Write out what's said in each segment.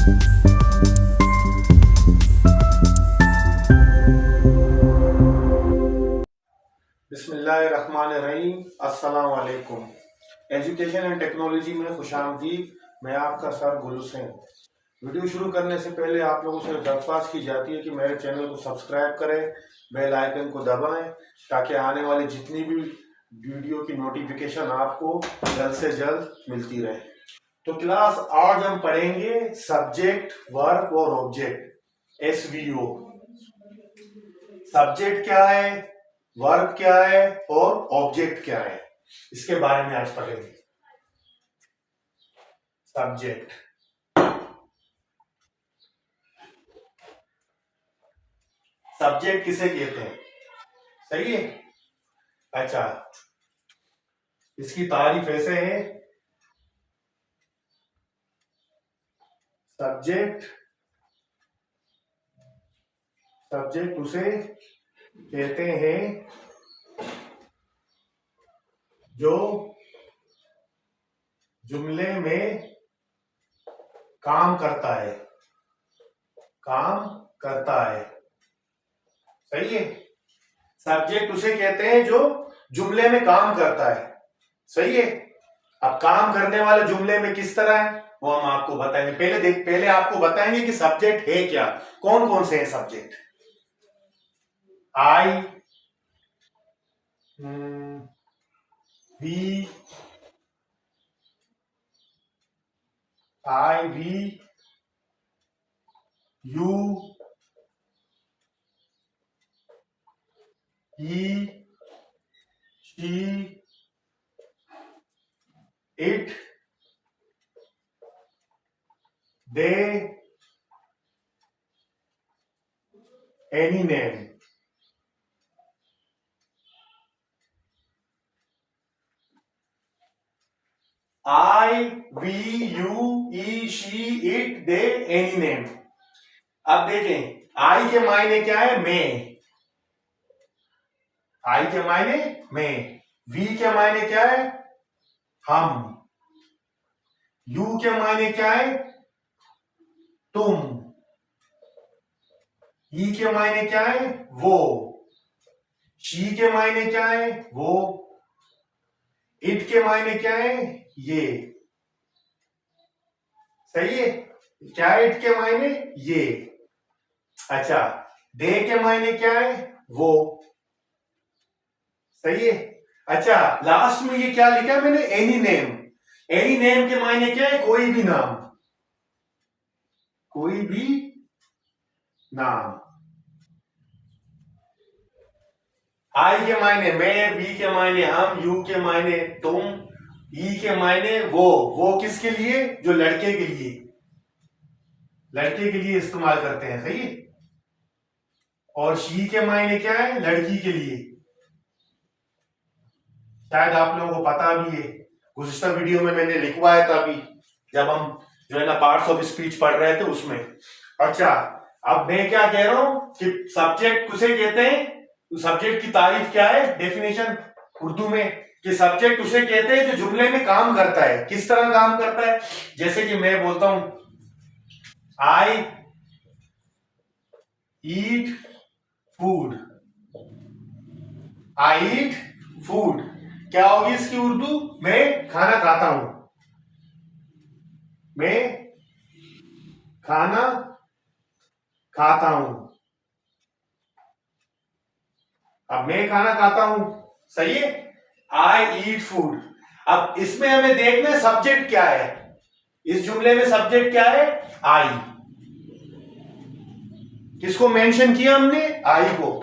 बिस्मिल्लाहिर्रहमानिर्रहीम। अस्सलाम वालेकुम। एजुकेशन एंड टेक्नोलॉजी में खुशामदीद। मैं आपका सर गुल हुसैन। वीडियो शुरू करने से पहले आप लोगों से दरख्वास्त की जाती है कि मेरे चैनल को सब्सक्राइब करें, बेल आइकन को दबाएं ताकि आने वाली जितनी भी वीडियो की नोटिफिकेशन आपको जल्द से जल्द मिलती रहे। तो क्लास आज हम पढ़ेंगे सब्जेक्ट, वर्ब और ऑब्जेक्ट, SVO। सब्जेक्ट क्या है, वर्ब क्या है और ऑब्जेक्ट क्या है, इसके बारे में आज पढ़ेंगे। सब्जेक्ट, सब्जेक्ट किसे कहते हैं? सही है। अच्छा, इसकी तारीफ ऐसे है, सब्जेक्ट सब्जेक्ट उसे कहते हैं जो जुमले में काम करता है। सही है। सब्जेक्ट उसे कहते हैं जो जुमले में काम करता है। सही है। अब काम करने वाले जुमले में किस तरह है वो हम आपको बताएंगे। पहले आपको बताएंगे कि सब्जेक्ट है क्या, कौन कौन से हैं subject. I, we, you, he, she, it, they, any name. I, we, you, he, she, it, they, any name. अब देखें, आई के मायने क्या है? मैं। आई के मायने मैं। वी के मायने क्या है? हम। यू के मायने क्या है? तुम। ई के मायने क्या है? वो। शी के मायने क्या है? वो। इट के मायने क्या है? ये। सही है। क्या है इट के मायने? ये। अच्छा, दे के मायने क्या है? वो। सही है। अच्छा, लास्ट में ये क्या लिखा मैंने? Any name. एनी नेम के मायने क्या है? कोई भी नाम। कोई भी नाम। आई के मायने मैं, वी के मायने हम, यू के मायने तुम, ई के मायने वो। वो किसके लिए? जो लड़के के लिए, लड़के के लिए इस्तेमाल करते हैं। सही है। और शी के मायने क्या है? लड़की के लिए। शायद आप लोगों को पता भी है, गुज़िश्ता वीडियो में मैंने लिखवाया था अभी, जब हम जो है ना पार्ट्स ऑफ स्पीच पढ़ रहे थे उसमें। अच्छा, अब मैं क्या कह रहा हूं कि सब्जेक्ट किसे कहते हैं? तो सब्जेक्ट की तारीफ क्या है, डेफिनेशन उर्दू में, कि सब्जेक्ट उसे कहते हैं जो जुमले में काम करता है। किस तरह काम करता है? जैसे कि मैं बोलता हूं, आई ईट फूड। आई ईट फूड क्या होगी इसकी उर्दू? मैं खाना खाता हूं। मैं खाना खाता हूं। अब मैं खाना खाता हूं। सही है। आई ईट फूड। अब इसमें हमें देखना है सब्जेक्ट क्या है। इस जुमले में सब्जेक्ट क्या है? आई। किसको मेंशन किया हमने? आई को,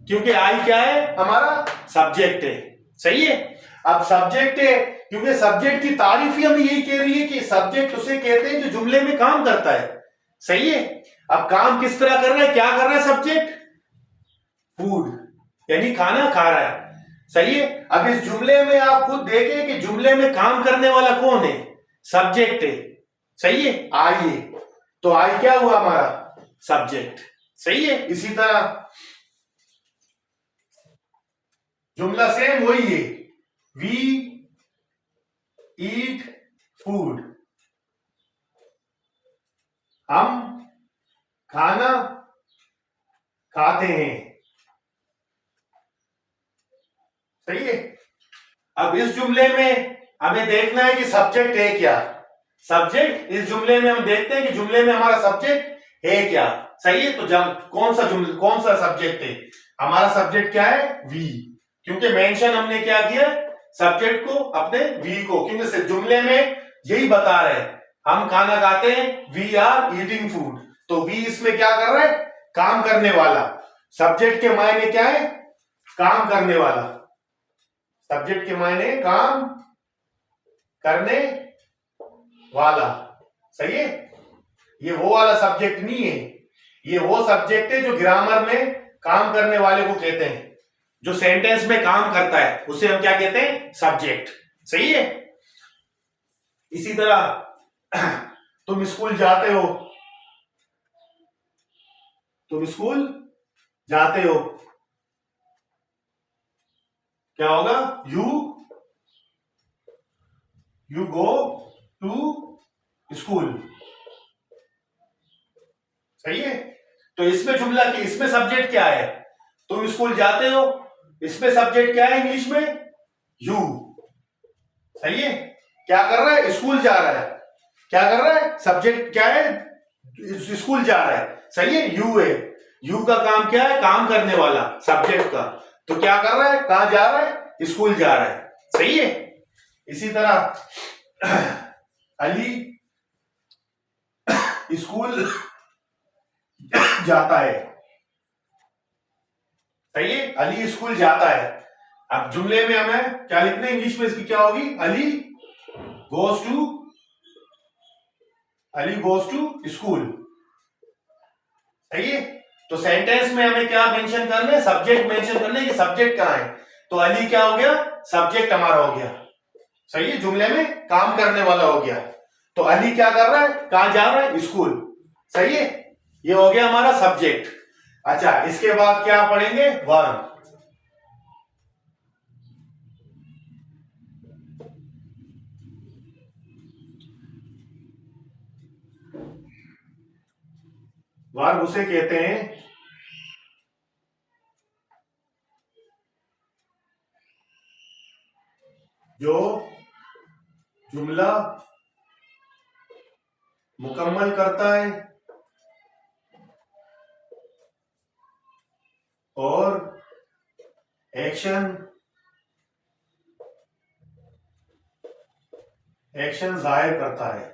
क्योंकि आई क्या है? हमारा सब्जेक्ट है। सही है। अब सब्जेक्ट है, क्योंकि सब्जेक्ट की तारीफ ही हमें यही कह रही है कि सब्जेक्ट उसे कहते हैं जो जुमले में काम करता है। सही है। अब काम किस तरह कर रहा है, क्या कर रहा है सब्जेक्ट? फूड, यानी खाना खा रहा है। सही है। अब इस जुमले में आप खुद देखें कि जुमले में काम करने वाला कौन है? सब्जेक्ट है। सही है। आई है, तो आई क्या हुआ? हमारा सब्जेक्ट। सही है। इसी तरह जुमला सेम वही है, वी ईट फूड। हम खाना खाते हैं। सही है। अब इस जुमले में हमें देखना है कि सब्जेक्ट है क्या। सब्जेक्ट इस जुमले में हम देखते हैं कि जुमले में हमारा सब्जेक्ट है क्या। सही है। तो जब कौन सा सब्जेक्ट है, हमारा सब्जेक्ट क्या है, वी। क्योंकि मेंशन हमने क्या किया, सब्जेक्ट को अपने वी को, क्योंकि जुमले में यही बता रहे हैं हम खाना खाते हैं, वी आर ईटिंग फूड। तो वी इसमें क्या कर रहा है, काम करने वाला। सब्जेक्ट के मायने क्या है, काम करने वाला। सब्जेक्ट के मायने काम करने वाला। सही है। ये वो वाला सब्जेक्ट नहीं है, ये वो सब्जेक्ट है जो ग्रामर में काम करने वाले को कहते हैं। जो सेंटेंस में काम करता है उसे हम क्या कहते हैं, सब्जेक्ट। सही है। इसी तरह तुम स्कूल जाते हो, तुम स्कूल जाते हो, क्या होगा, यू गो टू स्कूल। सही है। तो इसमें जुमला की, इसमें सब्जेक्ट क्या है, तुम स्कूल जाते हो, इसमें सब्जेक्ट क्या है इंग्लिश में, यू। सही है। क्या कर रहा है, स्कूल जा रहा है। क्या कर रहा है, सब्जेक्ट क्या है, स्कूल जा रहा है। सही है। यू है, यू का काम क्या है, काम करने वाला, सब्जेक्ट का। तो क्या कर रहा है, कहां जा रहा है, स्कूल जा रहा है। सही है। इसी तरह अली स्कूल जाता है। सही है। अली स्कूल जाता है। अब जुमले में हमें क्या लिखना है, इंग्लिश में इसकी क्या होगी, goes to Ali goes to school. सही है। तो सेंटेंस में हमें क्या मेंशन करना है, सब्जेक्ट मेंशन करना है कि सब्जेक्ट कहां है। तो अली क्या हो गया, सब्जेक्ट हमारा हो गया। सही है। जुमले में काम करने वाला हो गया। तो अली क्या कर रहा है, कहां जा रहा है, स्कूल। सही है। ये हो गया हमारा सब्जेक्ट। अच्छा, इसके बाद क्या पढ़ेंगे, वर्ब। वर्ब उसे कहते हैं जो जुमला मुकम्मल करता है और एक्शन जाहिर करता है।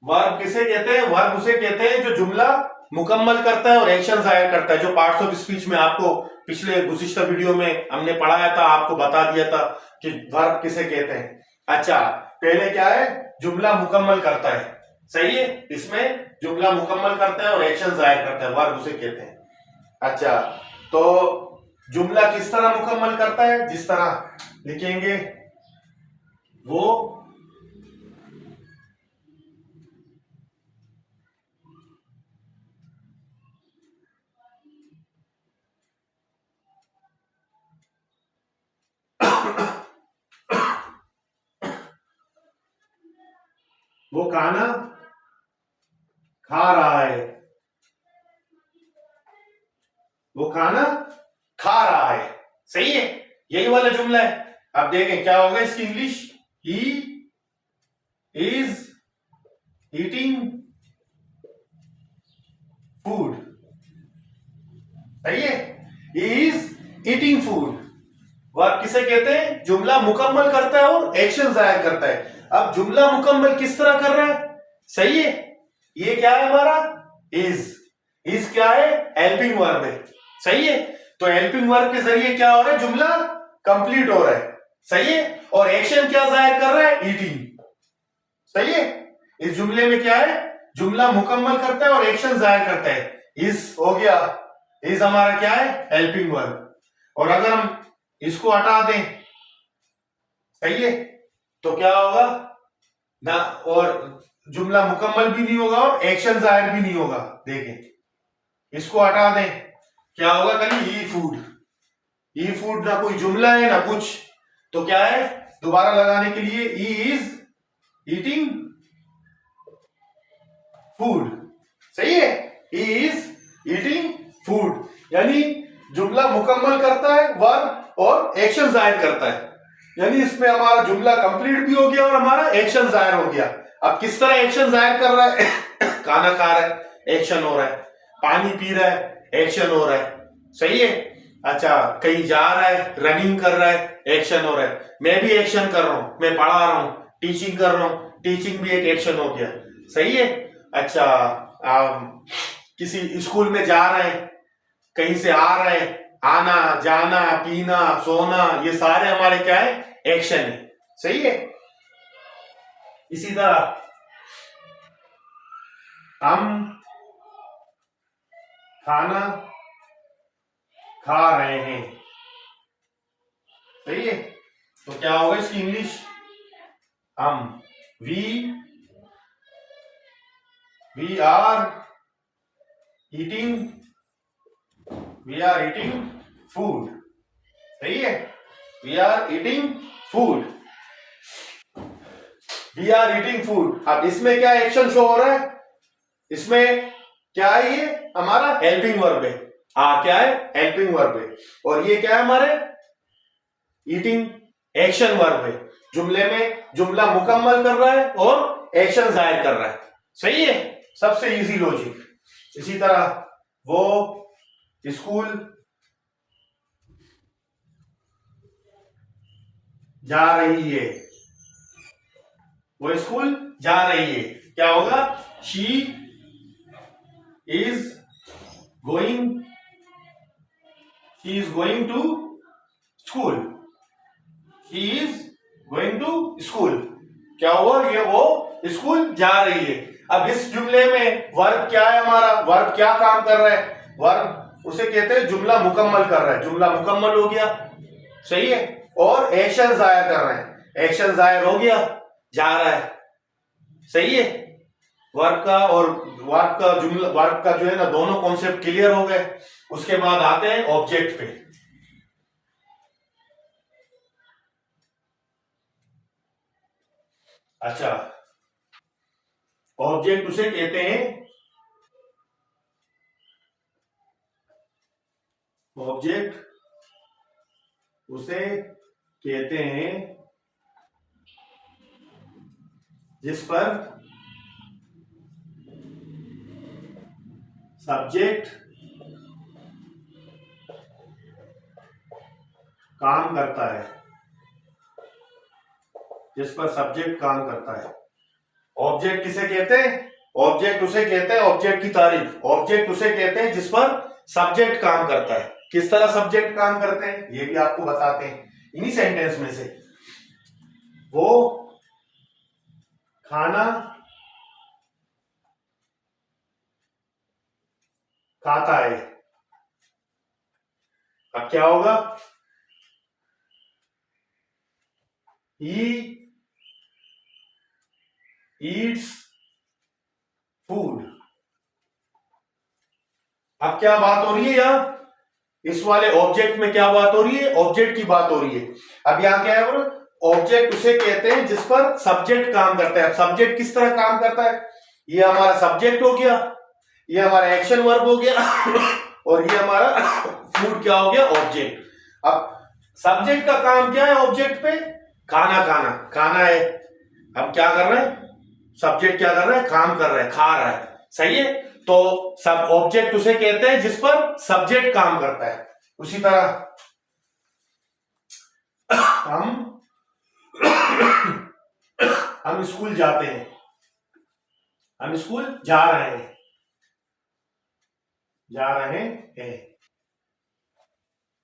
वर्ब किसे कहते हैं, वर्ब उसे कहते हैं जो जुमला मुकम्मल करता है और एक्शन जाहिर करता है। जो पार्ट्स ऑफ स्पीच में आपको पिछले गुज़िश्ता वीडियो में हमने पढ़ाया था, आपको बता दिया था कि वर्ब किसे कहते हैं। अच्छा, पहले क्या है, जुमला मुकम्मल करता है। सही है। इसमें जुमला मुकम्मल करता है और एक्शन जाहिर करता है, वर्ब उसे कहते हैं। अच्छा, तो जुमला किस तरह मुकम्मल करता है, जिस तरह लिखेंगे वो खाना खा रहा है, वो खाना खा रहा है। सही है। यही वाला जुमला है। अब देखें क्या होगा इसकी English, he is eating food. सही है। He is eating food. Verb किसे कहते हैं, जुमला मुकम्मल करता है और एक्शन जाहिर करता है। अब जुमला मुकम्मल किस तरह कर रहा है, सही है। ये क्या है हमारा, इज क्या है, हेल्पिंग वर्ब है। सही है। तो हेल्पिंग वर्ब के जरिए क्या हो रहा है, जुमला कंप्लीट हो रहा है। सही है। और एक्शन क्या जाहिर कर रहा है, ईटिंग। सही है। इस जुमले में क्या है, जुमला मुकम्मल करता है और एक्शन जाहिर करता है। इज हो गया, इज हमारा क्या है, हेल्पिंग वर्ब। और अगर हम इसको हटा दें, सही है, तो क्या होगा ना, और जुमला मुकम्मल भी नहीं होगा और एक्शन जाहिर भी नहीं होगा। देखें, इसको हटा दें, क्या होगा, खाली ई फूड। ई फूड ना कोई जुमला है ना कुछ, तो क्या है, दोबारा लगाने के लिए ही इज ईटिंग फूड, सही है, ही इज ईटिंग फूड, यानी जुमला मुकम्मल करता है, वर्ब और एक्शन जाहिर करता है, यानी इसमें हमारा जुमला कंप्लीट भी हो गया और हमारा एक्शन जाहिर हो गया। अब किस तरह एक्शन जाहिर कर रहा है खाना खा रहा है, एक्शन हो रहा है, पानी पी रहा है, एक्शन हो रहा है, सही है। अच्छा, कहीं जा रहा है, रनिंग कर रहा है, एक्शन हो रहा है, मैं भी एक्शन कर रहा हूं, मैं पढ़ा रहा हूं, टीचिंग कर रहा हूं, टीचिंग भी एक एक्शन हो गया, सही है। अच्छा, किसी स्कूल में जा रहे हैं, कहीं से आ रहे हैं, आना जाना पीना सोना, ये सारे हमारे क्या है, एक्शन है, सही है। इसी तरह हम खाना खा रहे हैं, सही है। तो क्या होगा इसकी इंग्लिश, हम वी आर ईटिंग फूड, सही है, we are eating food, we are eating food. अब इसमें क्या एक्शन शो हो रहा है, इसमें क्या है, ये हमारा हेल्पिंग वर्ब है, क्या है, हेल्पिंग वर्ब है, और ये क्या है हमारे ईटिंग एक्शन वर्ब है। जुमले में जुमला मुकम्मल कर रहा है और एक्शन जाहिर कर रहा है, सही है, सबसे इजी लॉजिक। इसी तरह वो स्कूल जा रही है, वो स्कूल जा रही है, क्या होगा, she is going to school, she is going to school, क्या हुआ, ये वो स्कूल जा रही है। अब इस जुमले में वर्ब क्या है हमारा, वर्ब क्या काम कर रहा है, वर्ब उसे कहते हैं जुमला मुकम्मल कर रहा है, जुमला मुकम्मल हो गया, सही है, और एक्शन जाहिर कर रहे हैं, एक्शन जाहिर हो गया, जा रहा है, सही है। वर्ब का और वर्ब का जुमला, वर्ब का जो है ना, दोनों कॉन्सेप्ट क्लियर हो गए। उसके बाद आते हैं ऑब्जेक्ट पे। अच्छा, ऑब्जेक्ट उसे कहते हैं, ऑब्जेक्ट उसे कहते हैं जिस पर सब्जेक्ट काम करता है, जिस पर सब्जेक्ट काम करता है। ऑब्जेक्ट किसे कहते हैं, ऑब्जेक्ट उसे कहते हैं, ऑब्जेक्ट की तारीफ, ऑब्जेक्ट उसे कहते हैं जिस पर सब्जेक्ट काम करता है। किस तरह सब्जेक्ट काम करते हैं ये भी आपको बताते हैं इन्हीं सेंटेंस में से। वो खाना खाता है, अब क्या होगा, he eats food। अब क्या बात हो रही है यहां, इस वाले ऑब्जेक्ट में क्या बात हो रही है, ऑब्जेक्ट की बात हो रही है। अब यहां क्या है, ऑब्जेक्ट उसे कहते हैं जिस पर सब्जेक्ट काम करता है। अब सब्जेक्ट किस तरह काम करता है, ये हमारा सब्जेक्ट हो गया, ये हमारा एक्शन वर्ब हो गया और ये हमारा फूड क्या हो गया, ऑब्जेक्ट। अब सब्जेक्ट का काम क्या है ऑब्जेक्ट पे, खाना खाना, खाना है। हम क्या कर रहे हैं, सब्जेक्ट क्या कर रहा है, काम कर रहा है, खा रहा है, सही है। तो सब ऑब्जेक्ट उसे कहते हैं जिस पर सब्जेक्ट काम करता है। उसी तरह हम स्कूल जाते हैं, हम स्कूल जा रहे हैं, जा रहे हैं,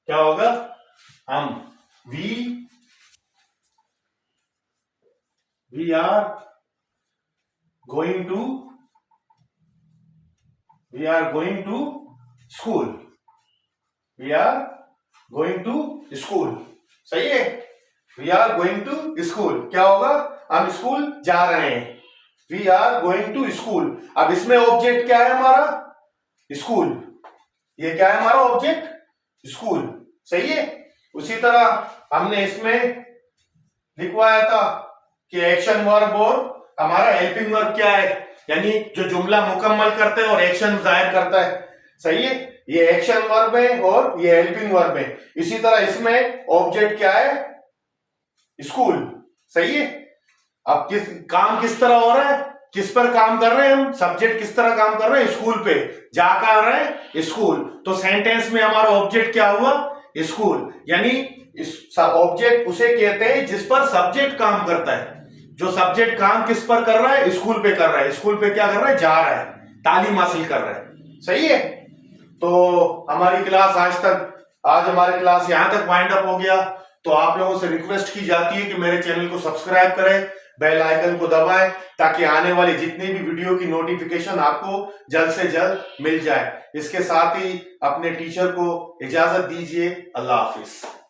क्या होगा, हम we are going to school, we are going to school, सही है, we are going to school, क्या होगा, हम स्कूल जा रहे हैं, we are going to school. अब इसमें ऑब्जेक्ट क्या है हमारा, स्कूल, ये क्या है हमारा ऑब्जेक्ट, स्कूल, सही है। उसी तरह हमने इसमें लिखवाया था कि एक्शन वर्ब और हमारा हेल्पिंग वर्ब क्या है, यानी जो जुमला मुकम्मल करता है और एक्शन जाहिर करता है। सही है, ये एक्शन वर्ब है और ये हेल्पिंग वर्ब है। इसी तरह इसमें ऑब्जेक्ट क्या है, स्कूल। सही है, अब किस तरह हो रहा है, किस पर काम कर रहे हैं हम, सब्जेक्ट किस तरह काम कर रहे हैं, स्कूल पे जा कर रहे हैं, स्कूल। तो सेंटेंस में हमारा ऑब्जेक्ट क्या हुआ, स्कूल। यानी ऑब्जेक्ट उसे कहते हैं जिस पर सब्जेक्ट काम करता है। जो सब्जेक्ट काम किस पर कर रहा है, स्कूल पे कर रहा है। स्कूल पे क्या कर रहा है, जा रहा है, तालीम हासिल कर रहा है। सही है, तो हमारी क्लास आज हमारी क्लास यहां तक वाइंड अप हो गया। तो आप लोगों से रिक्वेस्ट की जाती है कि मेरे चैनल को सब्सक्राइब करें, बेल आइकन को दबाएं, ताकि आने वाली जितनी भी वीडियो की नोटिफिकेशन आपको जल्द से जल्द मिल जाए। इसके साथ ही अपने टीचर को इजाजत दीजिए। अल्लाह हाफिज।